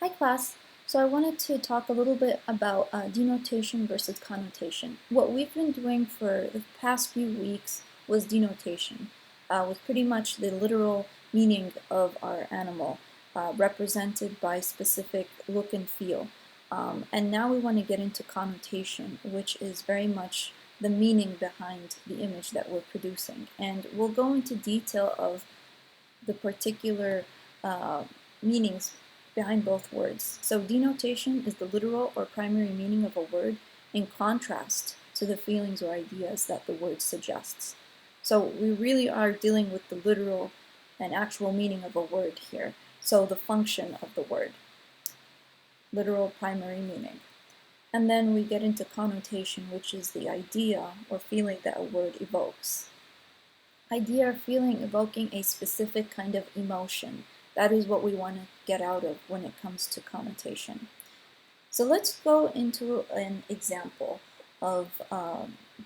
Hi class. So I wanted to talk a little bit about denotation versus connotation. What we've been doing for the past few weeks was denotation, with pretty much the literal meaning of our animal, represented by specific look and feel. And now we want to get into connotation, which is very much the meaning behind the image that we're producing. And we'll go into detail of the particular meanings behind both words. So denotation is the literal or primary meaning of a word in contrast to the feelings or ideas that the word suggests. So we really are dealing with the literal and actual meaning of a word here. So the function of the word, literal primary meaning. And then we get into connotation, which is the idea or feeling that a word evokes. Idea or feeling evoking a specific kind of emotion. That is what we want to get out of when it comes to connotation. So let's go into an example of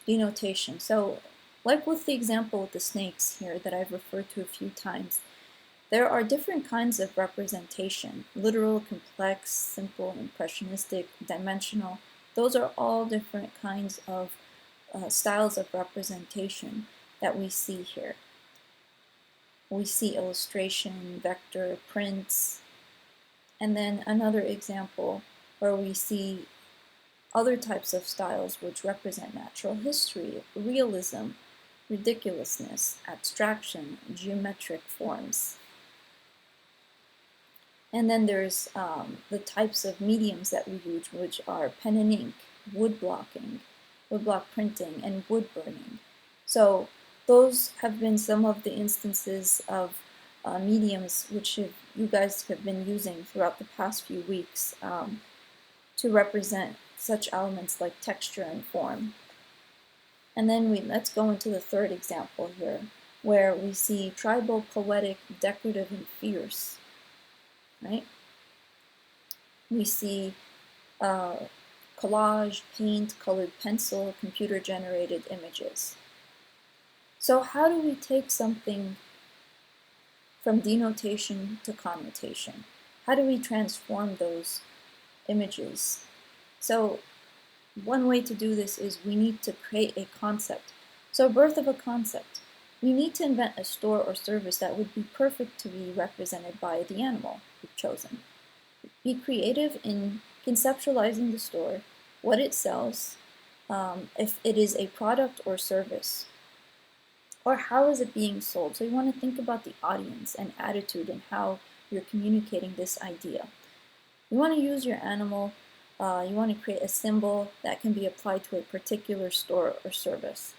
denotation. So like with the example with the snakes here that I've referred to a few times, there are different kinds of representation: literal, complex, simple, impressionistic, dimensional. Those are all different kinds of styles of representation that we see here. We see illustration, vector, prints, and then another example where we see other types of styles which represent natural history, realism, ridiculousness, abstraction, geometric forms. And then there's the types of mediums that we use, which are pen and ink, wood block printing, and wood burning. So those have been some of the instances of mediums which you guys have been using throughout the past few weeks to represent such elements like texture and form. And then let's go into the third example here, where we see tribal, poetic, decorative, and fierce. Right? We see collage, paint, colored pencil, computer-generated images. So how do we take something from denotation to connotation? How do we transform those images? So one way to do this is we need to create a concept. So birth of a concept. We need to invent a store or service that would be perfect to be represented by the animal we've chosen. Be creative in conceptualizing the store, what it sells, if it is a product or service, or how is it being sold. So you want to think about the audience and attitude and how you're communicating this idea. You want to use your animal, you want to create a symbol that can be applied to a particular store or service.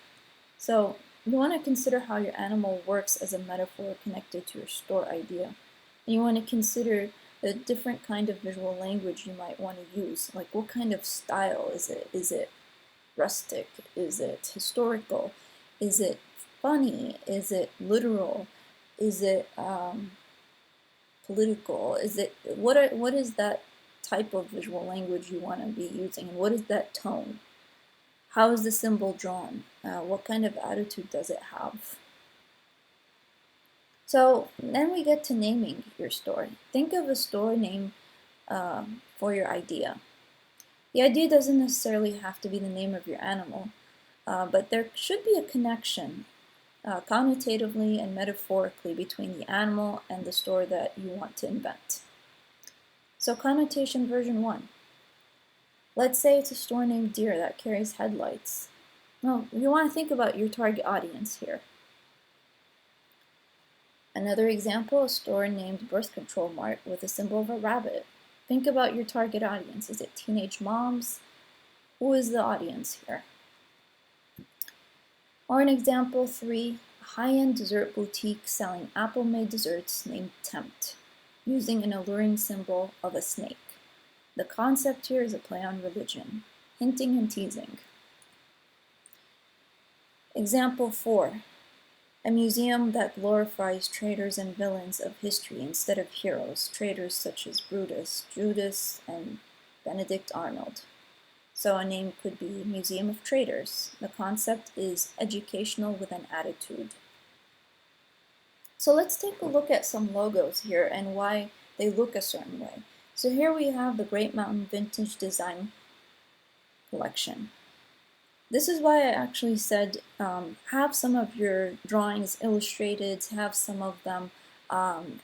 So you want to consider how your animal works as a metaphor connected to your store idea. And you want to consider the different kind of visual language you might want to use. Like, what kind of style is it? Is it rustic? Is it historical? Is it funny? Is it literal? Is it political? Is it what is that type of visual language you want to be using, and what is that tone? How is the symbol drawn? What kind of attitude does it have? So then we get to naming your store. Think of a store name for your idea. The idea doesn't necessarily have to be the name of your animal, but there should be a connection connotatively and metaphorically between the animal and the store that you want to invent. So connotation version 1. Let's say it's a store named Deer that carries headlights. Well, you want to think about your target audience here. Another example, a store named Birth Control Mart with a symbol of a rabbit. Think about your target audience. Is it teenage moms? Who is the audience here? Or in example 3, a high-end dessert boutique selling apple-made desserts named Tempt, using an alluring symbol of a snake. The concept here is a play on religion, hinting and teasing. Example 4, a museum that glorifies traitors and villains of history instead of heroes, traitors such as Brutus, Judas, and Benedict Arnold. So a name could be Museum of Traitors. The concept is educational with an attitude. So let's take a look at some logos here and why they look a certain way. So here we have the Great Mountain Vintage Design Collection. This is why I actually said have some of your drawings illustrated, have some of them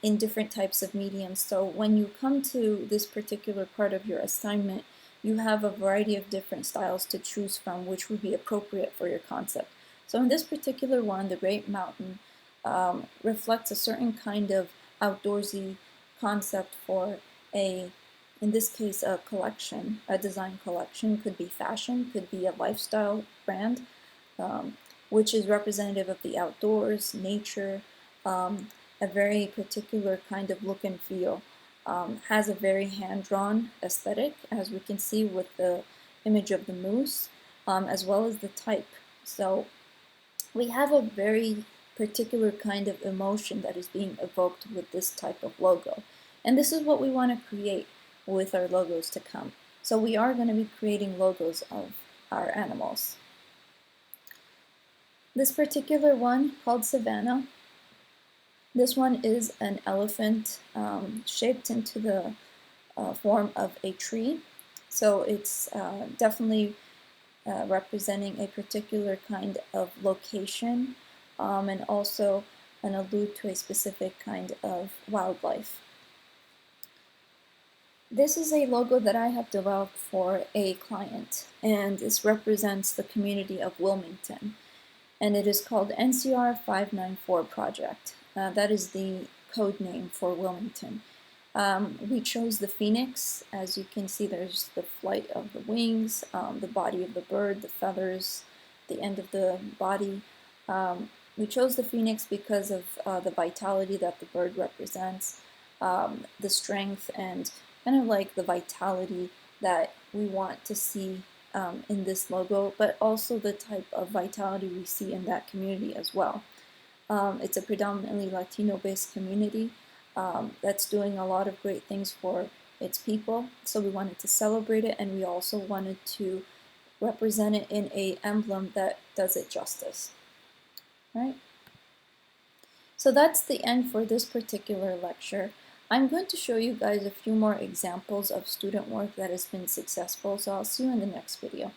in different types of mediums. So when you come to this particular part of your assignment, you have a variety of different styles to choose from, which would be appropriate for your concept. So in this particular one, the Great Mountain reflects a certain kind of outdoorsy concept for in this case, a collection, a design collection. Could be fashion, could be a lifestyle brand, which is representative of the outdoors, nature, a very particular kind of look and feel. Has a very hand-drawn aesthetic, as we can see with the image of the moose, as well as the type. So we have a very particular kind of emotion that is being evoked with this type of logo. And this is what we want to create with our logos to come. So we are going to be creating logos of our animals. This particular one, called Savannah, this one is an elephant shaped into the form of a tree. So it's definitely representing a particular kind of location and also an allude to a specific kind of wildlife. This is a logo that I have developed for a client, and this represents the community of Wilmington, and it is called NCR 594 Project. That is the code name for Wilmington. We chose the phoenix. As you can see, there's the flight of the wings, the body of the bird, the feathers, the end of the body. We chose the phoenix because of the vitality that the bird represents, the strength, and kind of like the vitality that we want to see in this logo, but also the type of vitality we see in that community as well. It's a predominantly Latino-based community that's doing a lot of great things for its people, so we wanted to celebrate it, and we also wanted to represent it in an emblem that does it justice. Right? So that's the end for this particular lecture. I'm going to show you guys a few more examples of student work that has been successful, so I'll see you in the next video.